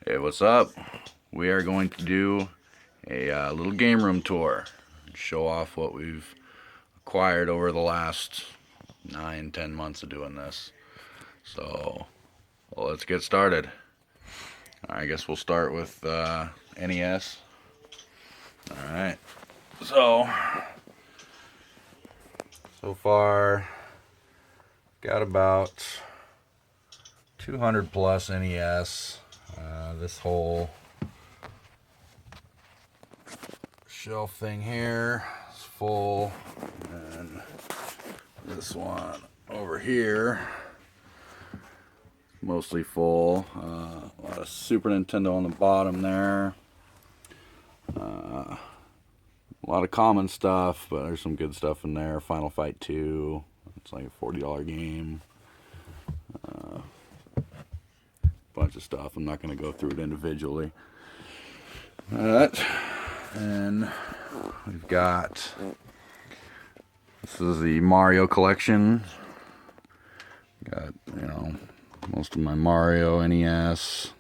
Hey, what's up? We are going to do a little game room tour. Show off what we've acquired over the last 9, 10 months of doing this. So, well, let's get started. I guess we'll start with NES. Alright. So far, got about 200 plus NES. This whole shelf thing here is full, and this one over here mostly full. A lot of Super Nintendo on the bottom there. A lot of common stuff, but there's some good stuff in there. Final Fight 2, it's like a $40 game. Bunch of stuff. I'm not going to go through it individually. And we've got, this is the Mario collection. Got, most of my Mario NES,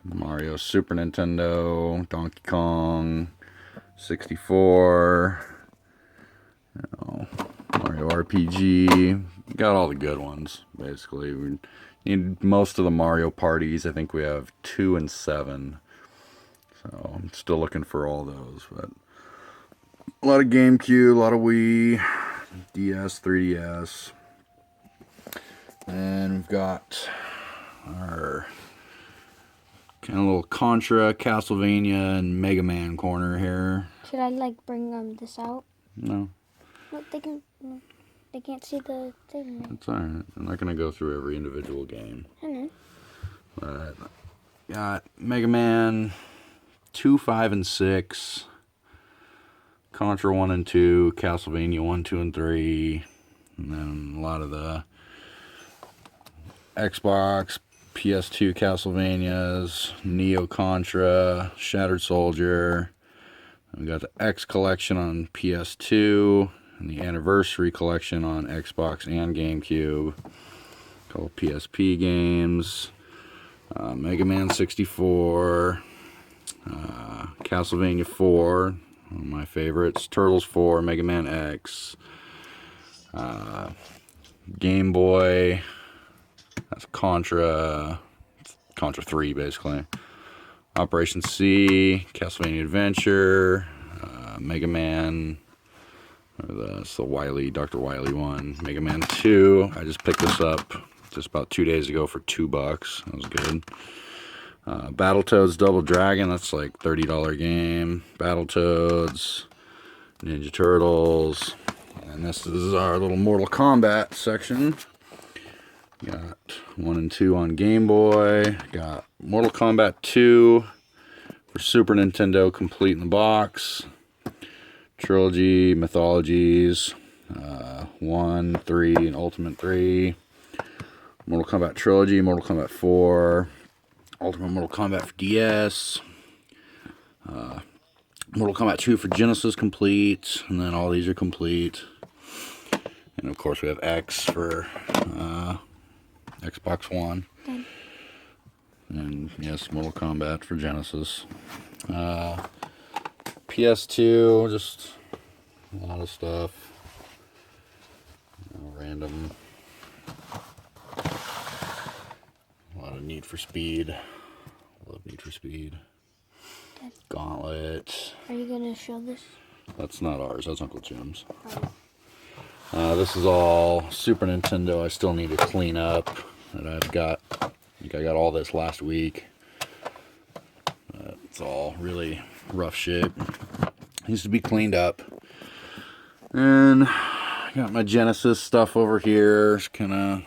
Mario Super Nintendo, Donkey Kong 64, Mario RPG. Got all the good ones, basically. We need most of the Mario parties. I think we have 2 and 7. So I'm still looking for all those. But a lot of GameCube, a lot of Wii, DS, 3DS. And we've got our kind of little Contra, Castlevania, and Mega Man corner here. Should I bring this out? No. No, they can't see the thing. That's alright. I'm not going to go through every individual game. I know. But got Mega Man 2, 5, and 6. Contra 1 and 2. Castlevania 1, 2, and 3. And then a lot of the Xbox, PS2 Castlevanias, Neo Contra, Shattered Soldier. We got the X collection on PS2 and the Anniversary collection on Xbox and GameCube. A couple PSP games. Mega Man 64. Castlevania 4. One of my favorites. Turtles 4. Mega Man X. Game Boy. That's Contra 3, basically. Operation C, Castlevania Adventure, Mega Man, that's the Dr. Wily one. Mega Man 2, I just picked this up just about 2 days ago for $2. That was good. Battletoads Double Dragon, that's like $30 game. Battletoads, Ninja Turtles, and this is our little Mortal Kombat section. Got 1 and 2 on Game Boy. Got Mortal Kombat 2 for Super Nintendo, complete in the box. Trilogy, Mythologies, 1, 3, and Ultimate 3. Mortal Kombat Trilogy, Mortal Kombat 4. Ultimate Mortal Kombat for DS. Mortal Kombat 2 for Genesis, complete. And then all these are complete. And of course we have X for Xbox One. And yes, Mortal Kombat for Genesis. PS2, just a lot of stuff. Random. A lot of Need for Speed. Love Need for Speed. Gauntlet. Are you going to show this? That's not ours, that's Uncle Jim's. This is all Super Nintendo. I still need to clean up. And I got all this last week. It's all really rough shape. Needs to be cleaned up. And I got my Genesis stuff over here. It's kind of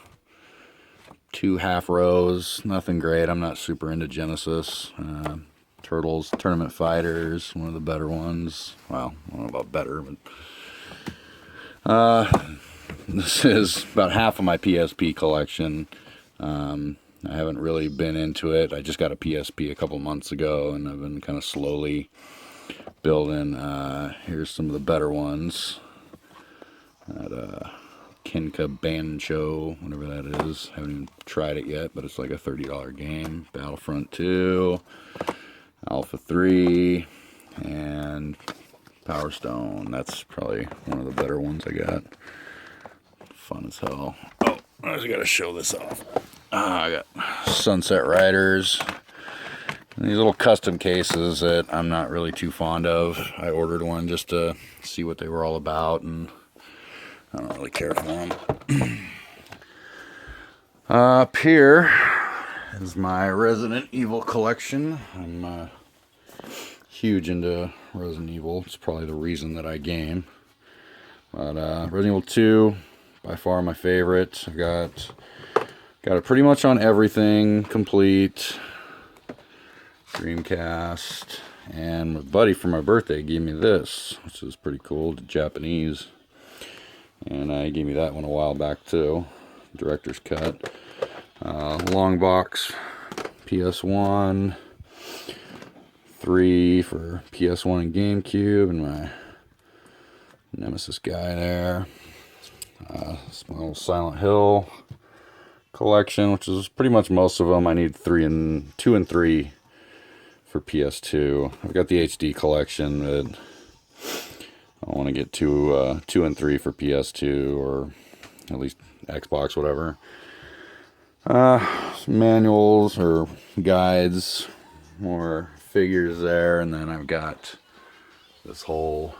2 half rows. Nothing great. I'm not super into Genesis. Turtles Tournament Fighters, one of the better ones. Well, I don't know about better, but this is about half of my PSP collection. I haven't really been into it. I just got a PSP a couple months ago, and I've been kind of slowly building. Here's some of the better ones. Kenka Bancho, whatever that is. Haven't even tried it yet, but it's like a $30 game. Battlefront 2, Alpha 3, and Power Stone. That's probably one of the better ones I got. Fun as hell. Oh, I just gotta show this off. I got Sunset Riders. These little custom cases that I'm not really too fond of. I ordered one just to see what they were all about, and I don't really care for them. Up here is my Resident Evil collection. I'm huge into Resident Evil. It's probably the reason that I game. But Resident Evil 2, by far my favorite. I got it pretty much on everything, complete. Dreamcast. And my buddy for my birthday gave me this, which is pretty cool, the Japanese. And he gave me that one a while back too, director's cut. Long box, PS1, 3 for PS1 and GameCube, and my Nemesis guy there. It's my little Silent Hill collection, which is pretty much most of them. I need 2 and 3 for PS2. I've got the HD collection, but I want to get 2 and 3 for PS2, or at least Xbox, whatever. Some manuals or guides, more figures there, and then I've got this whole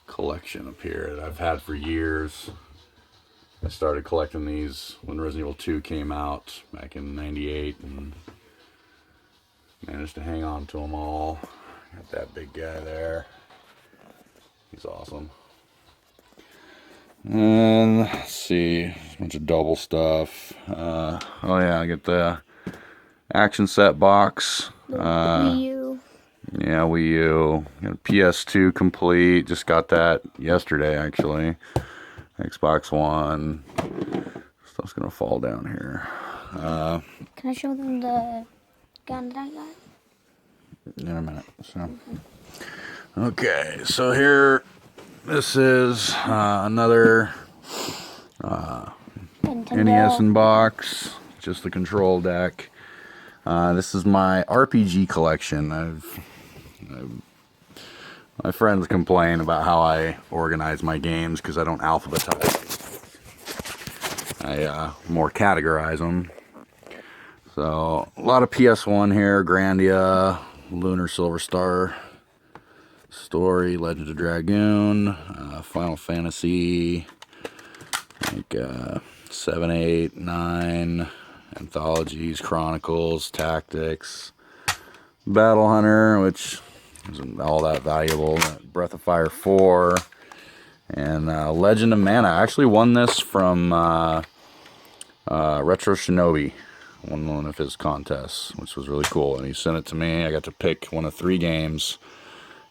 collection up here that I've had for years. I started collecting these when Resident Evil 2 came out back in '98, and managed to hang on to them all. Got that big guy there. He's awesome. And let's see, a bunch of double stuff. Oh yeah, I get the action set box. Wii U. Yeah, Wii U. Got a PS2 complete. Just got that yesterday, actually. Xbox One. Stuff's gonna fall down here. Can I show them the gun that I got? In a minute. So, okay, so here, this is another Nintendo. NES in box, just the control deck. This is my RPG collection. My friends complain about how I organize my games because I don't alphabetize. I more categorize them. So a lot of PS1 here, Grandia, Lunar Silver Star Story, Legend of Dragoon, Final Fantasy, like 7, 8, 9, Anthologies, Chronicles, Tactics, Battle Hunter, which isn't all that valuable, Breath of Fire 4, and Legend of Mana. I actually won this from Retro Shinobi. Won one of his contests, which was really cool, and he sent it to me. I got to pick one of 3 games.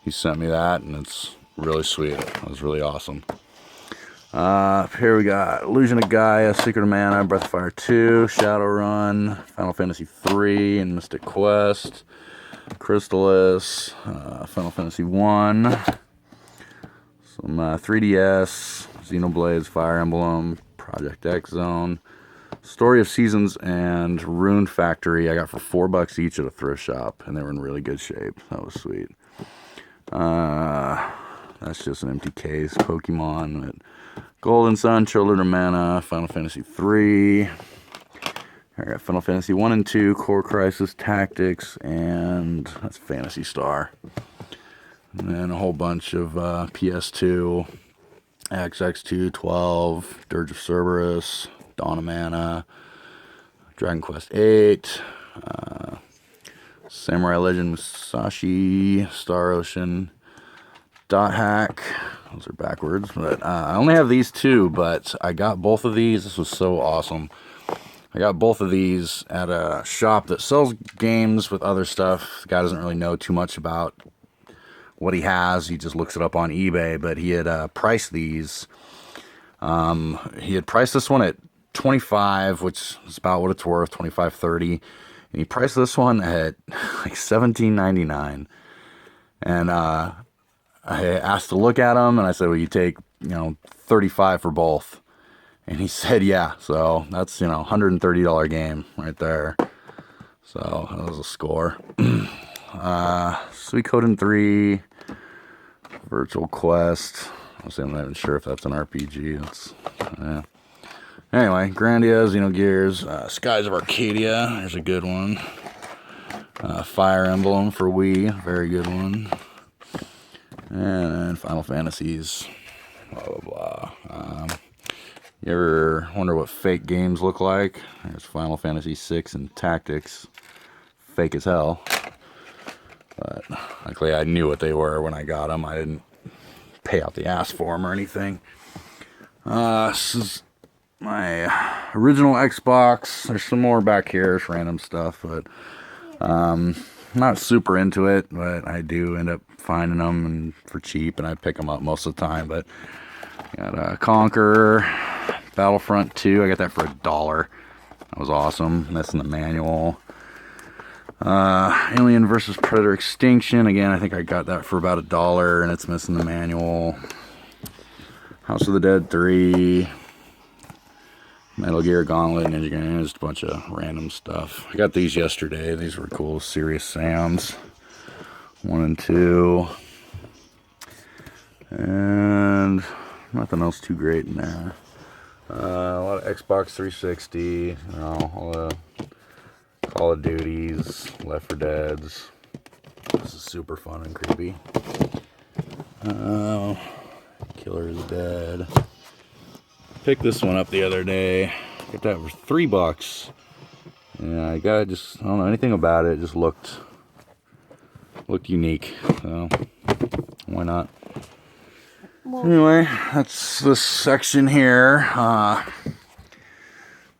He sent me that, and it's really sweet. It was really awesome. Here we got Illusion of Gaia, Secret of Mana, Breath of Fire 2, Shadowrun, Final Fantasy 3, and Mystic Quest, Crystalis, Final Fantasy 1, some 3DS, Xenoblade, Fire Emblem, Project X Zone, Story of Seasons, and Rune Factory. I got for $4 each at a thrift shop, and they were in really good shape. That was sweet. That's just an empty case. Pokemon, Golden Sun, Children of Mana, Final Fantasy 3. I got Final Fantasy 1 and 2, Core Crisis, Tactics, and that's Phantasy Star. And then a whole bunch of PS2, XX2, 12, Dirge of Cerberus, Dawn of Mana, Dragon Quest 8, Samurai Legend Musashi, Star Ocean, Dot Hack. Those are backwards, but I only have these 2, but I got both of these. This was so awesome. I got both of these at a shop that sells games with other stuff. The guy doesn't really know too much about what he has. He just looks it up on eBay, but he had priced these. He had priced this one at $25, which is about what it's worth, $25.30, and he priced this one at like $17.99. And I asked to look at them, and I said, "Will you take $35 for both. And he said, yeah. So that's, $130 game right there. So that was a score. Suikoden 3, Virtual Quest. I'm not even sure if that's an RPG. Yeah. Anyway, Grandia, Xenogears, Skies of Arcadia. There's a good one. Fire Emblem for Wii. Very good one. And Final Fantasies. Blah, blah, blah. You ever wonder what fake games look like? There's Final Fantasy VI and Tactics. Fake as hell. But luckily I knew what they were when I got them. I didn't pay out the ass for them or anything. This is my original Xbox. There's some more back here. It's random stuff, but not super into it. But I do end up finding them and for cheap, and I pick them up most of the time. But got Conqueror, Battlefront 2. I got that for $1. That was awesome. Missing the manual. Alien vs. Predator Extinction. Again, I think I got that for about $1, and it's missing the manual. House of the Dead 3. Metal Gear Gauntlet, Ninja Gaiden, just a bunch of random stuff. I got these yesterday. These were cool. Serious Sam's 1 and 2. And nothing else too great in there. A lot of Xbox 360. All the Call of Duties, Left 4 Deads. This is super fun and creepy. Killer is Dead. Picked this one up the other day. Got that for $3. Yeah, I don't know anything about it. It just looked unique. So why not? Well, anyway, that's this section here.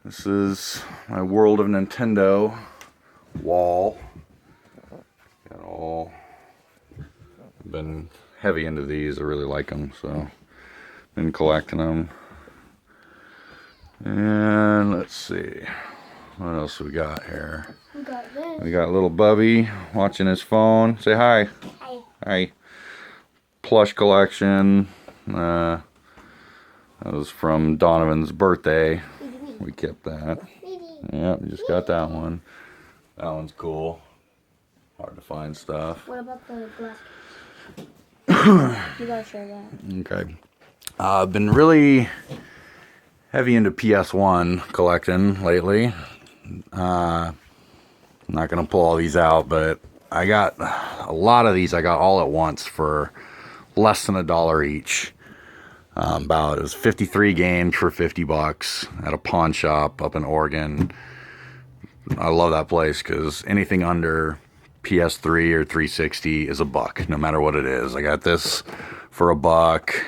This is my World of Nintendo wall. Got all been heavy into these. I really like them, so been collecting them. And let's see, what else we got here? We got this. We got little Bubby watching his phone. Say hi. Hi. Hi. Plush collection. That was from Donovan's birthday. We kept that. Yep, we just got that one. That one's cool. Hard to find stuff. What about the glass? You gotta share that. Okay. I've been really heavy into PS1 collecting lately. I'm not gonna pull all these out, but I got a lot of these. I got all at once for less than $1 each. It was 53 games for $50 at a pawn shop up in Oregon. I love that place because anything under PS3 or 360 is $1, no matter what it is. I got this for $1.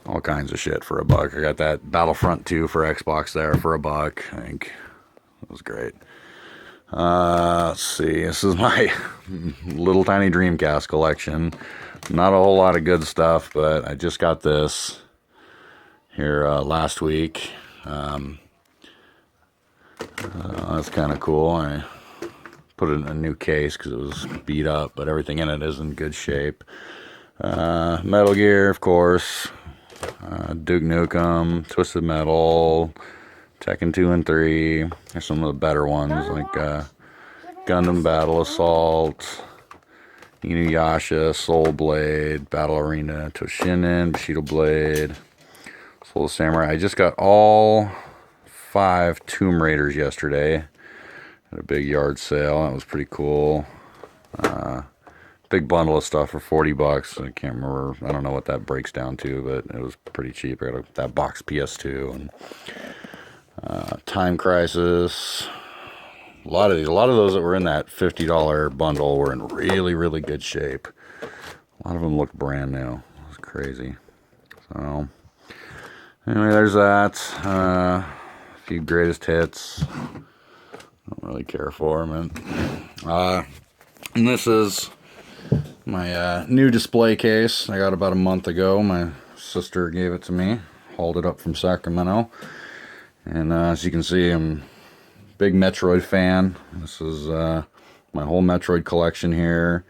All kinds of shit for $1. I got that Battlefront 2 for Xbox there for $1. I think it was great. Let's see. This is my little tiny Dreamcast collection. Not a whole lot of good stuff, but I just got this here last week. That's kind of cool. I put it in a new case because it was beat up, but everything in it is in good shape. Metal Gear, of course. Duke Nukem, Twisted Metal, Tekken 2 and 3. There's some of the better ones like Gundam Battle Assault, Inuyasha, Soul Blade, Battle Arena, Toshinen, Bushido Blade, Soul Samurai. I just got all 5 Tomb Raiders yesterday at a big yard sale. That was pretty cool. Big bundle of stuff for $40. I can't remember. I don't know what that breaks down to, but it was pretty cheap. I got that box PS2 and Time Crisis. A lot of those that were in that $50 bundle were in really, really good shape. A lot of them looked brand new. It was crazy. So anyway, there's that. A few greatest hits. Don't really care for them. And this is my new display case I got about a month ago. My sister gave it to me. Hauled it up from Sacramento. And as you can see, I'm a big Metroid fan. This is my whole Metroid collection here,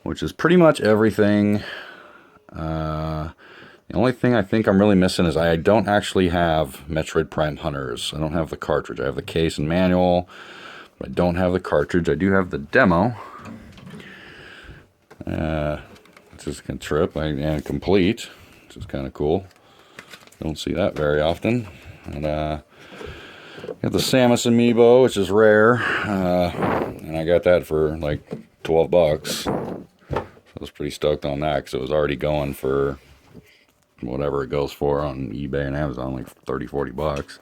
which is pretty much everything The only thing I think I'm really missing is I don't actually have Metroid Prime Hunters. I don't have the cartridge. I have the case and manual, but I don't have the cartridge. I do have the demo. Which is a trip and complete, which is kind of cool. Don't see that very often. And got the Samus amiibo, which is rare, and I got that for like $12. So I was pretty stoked on that because it was already going for whatever it goes for on eBay and Amazon, like 30-40 bucks.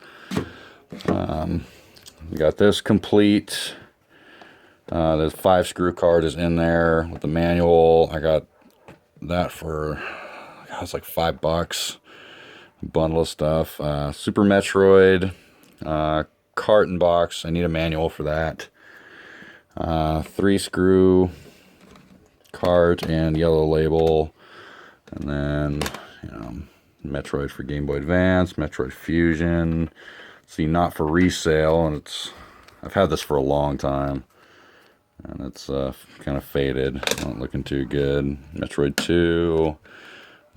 We got this complete. The 5-screw card is in there with the manual. I got that for, it was like $5. A bundle of stuff. Super Metroid carton box. I need a manual for that. 3-screw cart and yellow label, and then Metroid for Game Boy Advance, Metroid Fusion. See, not for resale, and I've had this for a long time, and it's kind of faded, not looking too good. Metroid 2,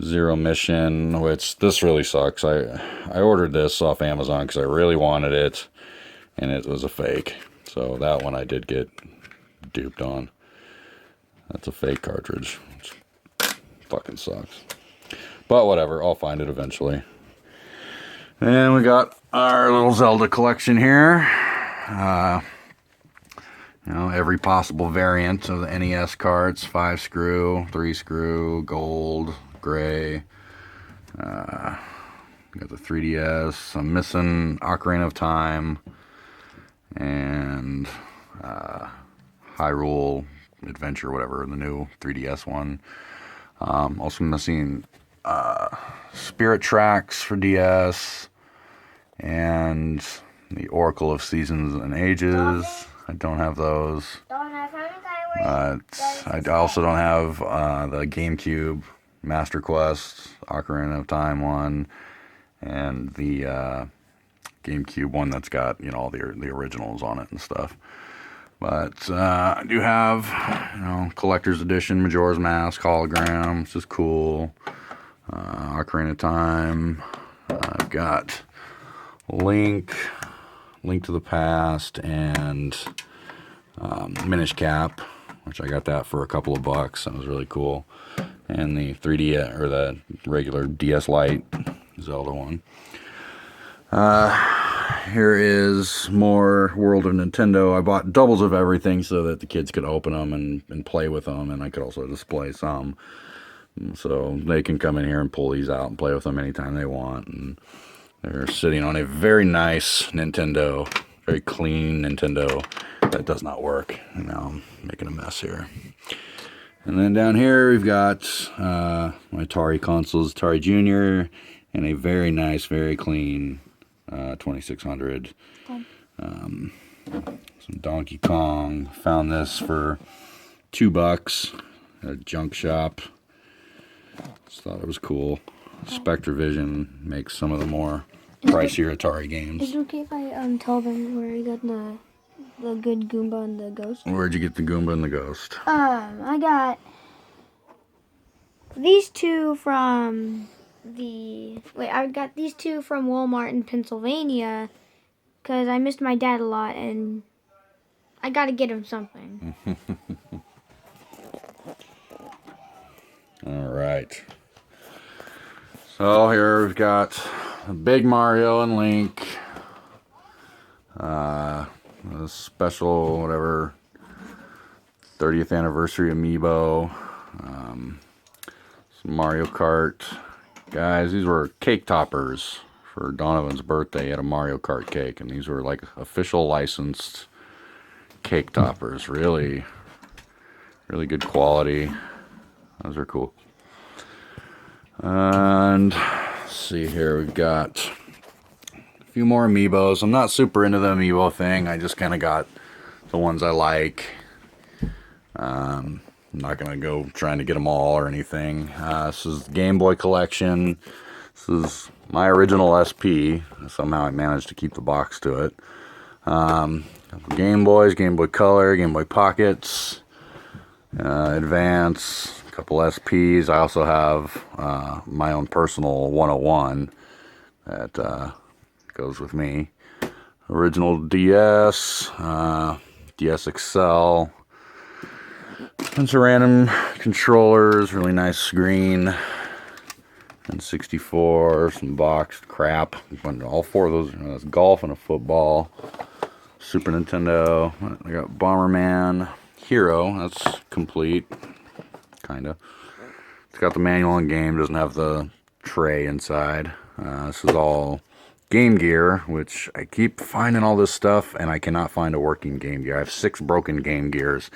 Zero Mission, which this really sucks. I ordered this off Amazon because I really wanted it, and it was a fake. So that one I did get duped on. That's a fake cartridge, which fucking sucks. But whatever, I'll find it eventually. And we got our little Zelda collection here. Every possible variant of the NES carts. 5-screw, 3-screw, gold, gray. Got the 3DS. I'm missing Ocarina of Time. And Hyrule Adventure, whatever, the new 3DS one. Also missing Spirit Tracks for DS and the Oracle of Seasons and Ages. I don't have those. But I also don't have the GameCube Master Quest, Ocarina of Time one, and the GameCube one that's got all the originals on it and stuff. But I do have collector's edition Majora's Mask hologram, which is cool. Ocarina of Time. I've got Link to the Past, and Minish Cap, which I got that for a couple of bucks. That was really cool. And the 3D or the regular DS Lite Zelda one. Here is more World of Nintendo. I bought doubles of everything so that the kids could open them and play with them, and I could also display some. So they can come in here and pull these out and play with them anytime they want. And they're sitting on a very nice Nintendo, very clean Nintendo that does not work. And now I'm making a mess here. And then down here we've got my Atari consoles, Atari Junior, and a very nice, very clean 2600. Some Donkey Kong. Found this for $2 at a junk shop. Just thought it was cool. Spectravision makes some of the more pricier Atari games. Is it okay if I tell them where I got the good Goomba and the Ghost? Where'd you get the Goomba and the Ghost? I got these two from I got these two from Walmart in Pennsylvania because I missed my dad a lot and I got to get him something. All right. So here we've got a big Mario and Link. A special, whatever, 30th anniversary amiibo. Some Mario Kart. Guys, these were cake toppers for Donovan's birthday. He had a Mario Kart cake, and these were like official licensed cake toppers. Really, really good quality. Those are cool. And let's see here, we've got a few more amiibos. I'm not super into the amiibo thing. I just kind of got the ones I like. I'm not going to go trying to get them all or anything. This is the Game Boy collection. This is my original SP. Somehow I managed to keep the box to it. Game Boys, Game Boy Color, Game Boy Pockets, Advance, couple SPs. I also have my own personal 101 that goes with me. Original DS, DS XL. Bunch of random controllers, really nice screen. And 64, some boxed crap. All four of those, that's golf and a football. Super Nintendo. I got Bomberman Hero. That's complete, kinda. It's got the manual and game. Doesn't have the tray inside. This is all Game Gear, which I keep finding all this stuff, and I cannot find a working Game Gear. I have 6 broken Game Gears,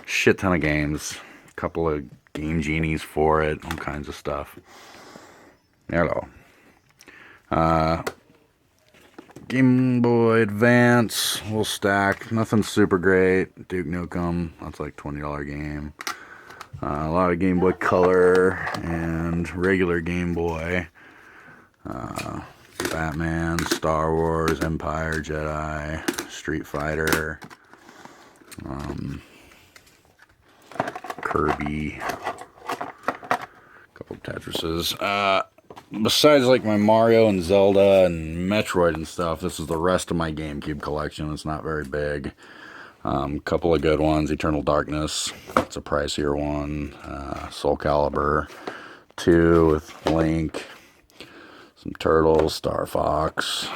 shit ton of games, a couple of Game Genies for it, all kinds of stuff. Hello. Game Boy Advance, little stack, nothing super great. Duke Nukem, that's like $20 game. A lot of Game Boy Color and regular Game Boy. Batman, Star Wars, Empire, Jedi, Street Fighter, Kirby, a couple of Tetrises. Besides like my Mario and Zelda and Metroid and stuff, this is the rest of my GameCube collection. It's not very big. Couple of good ones. Eternal Darkness, it's a pricier one. Soul Calibur 2 with Link. Some Turtles, Star Fox.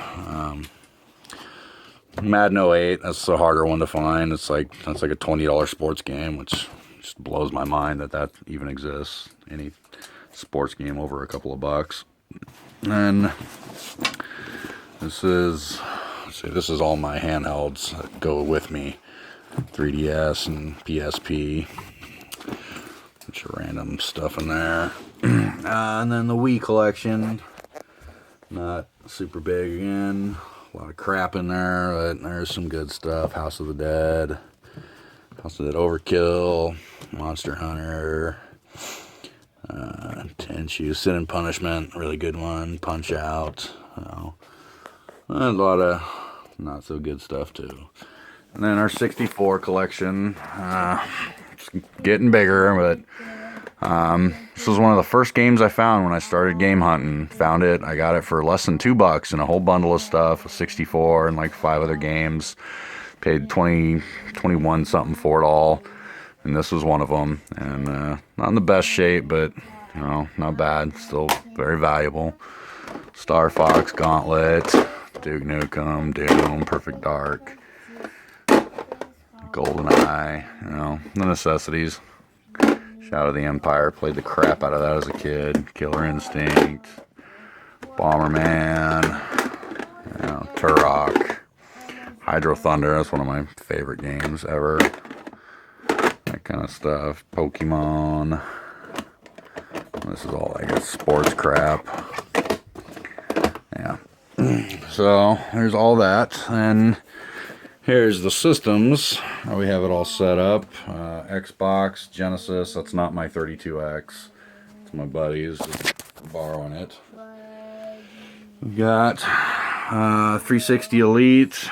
Madden 08, that's the harder one to find. That's like a $20 sports game, which just blows my mind that even exists. Any sports game over a couple of bucks. And this is, let's see, this is all my handhelds that go with me. 3DS and PSP. Bunch of random stuff in there. And then the Wii collection. Not super big again. A lot of crap in there, but there's some good stuff. House of the Dead. House of the Dead Overkill. Monster Hunter. Tenchu, Sin and Punishment, really good one. Punch Out. A lot of not so good stuff too. And then our 64 collection. It's getting bigger, but this was one of the first games I found when I started game hunting. Found it. I got it for less than $2 and a whole bundle of stuff. A 64 and like 5 other games. Paid 21 something for it all. And this was one of them. And not in the best shape, but you know, not bad. Still very valuable. Star Fox, Gauntlet, Duke Nukem, Doom, Perfect Dark, GoldenEye. You know, the necessities. Shadow of the Empire, played the crap out of that as a kid. Killer Instinct, Bomberman, you know, Turok, Hydro Thunder, that's one of my favorite games ever. That kind of stuff. Pokemon. This is all, I guess, sports crap. Yeah. So, there's all that. And here's the systems. We have it all set up. Xbox, Genesis. That's not my 32X. It's my buddy's. Just borrowing it. We've got 360 Elite,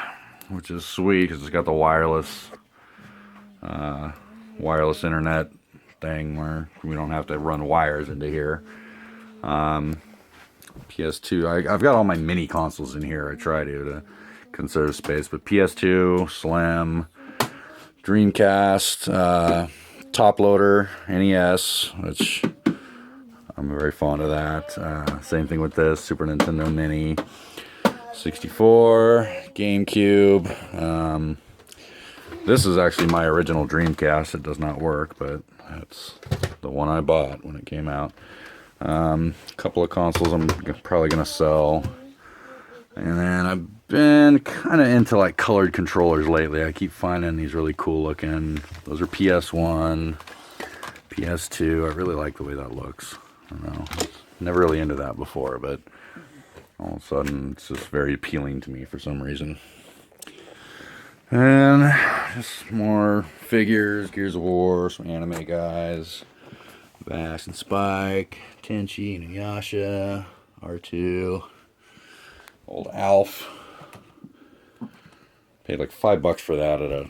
which is sweet because it's got the wireless internet thing where we don't have to run wires into here. PS2. I've got all my mini consoles in here. I try to conserve space, but PS2, Slim, Dreamcast, top loader, NES, which I'm very fond of that. Same thing with this, Super Nintendo Mini, 64, GameCube. This is actually my original Dreamcast. It does not work, but that's the one I bought when it came out. A couple of consoles I'm probably going to sell. And then I've been kind of into like colored controllers lately. I keep finding these really cool looking. Those are PS1, PS2. I really like the way that looks. I don't know. Never really into that before, but all of a sudden it's just very appealing to me for some reason. And just more figures, Gears of War, some anime guys. Bass and Spike, Tenchi, Inuyasha, R2. Old Alf. Paid like $5 for that at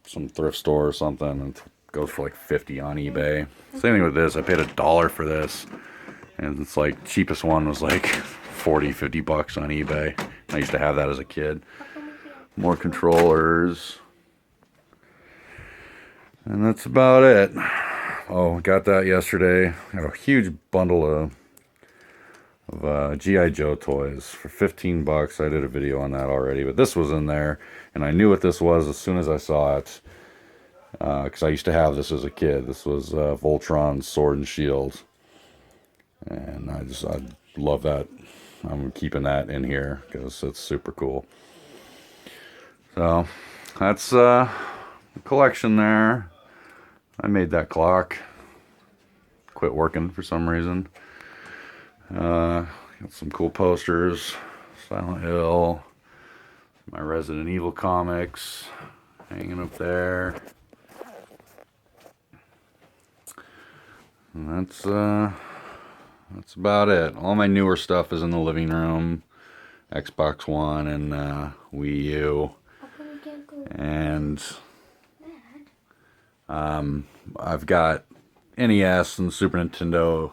some thrift store or something, and goes for like 50 on eBay. Same thing with this. I paid $1 for this, and it's like cheapest one was like 40, 50 bucks on eBay. I used to have that as a kid. More controllers, and that's about it. Oh, got that yesterday. Got a huge bundle of G.I. Joe toys for 15 bucks. I did a video on that already, but this was in there, and I knew what this was as soon as I saw it, because I used to have this as a kid. This was Voltron's Sword and Shield, and I love that. I'm keeping that in here because it's super cool. So that's the collection there. I made that clock. Quit working for some reason. Got some cool posters. Silent Hill. My Resident Evil comics hanging up there. And that's about it. All my newer stuff is in the living room. Xbox One and Wii U. And I've got NES and Super Nintendo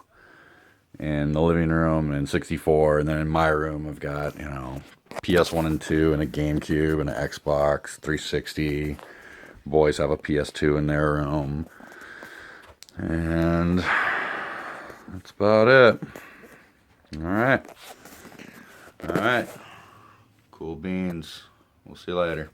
in the living room and 64, and then in my room I've got, you know, PS1 and 2 and a GameCube and an Xbox 360. Boys have a PS2 in their room. And that's about it. Alright. Alright. Cool beans. We'll see you later.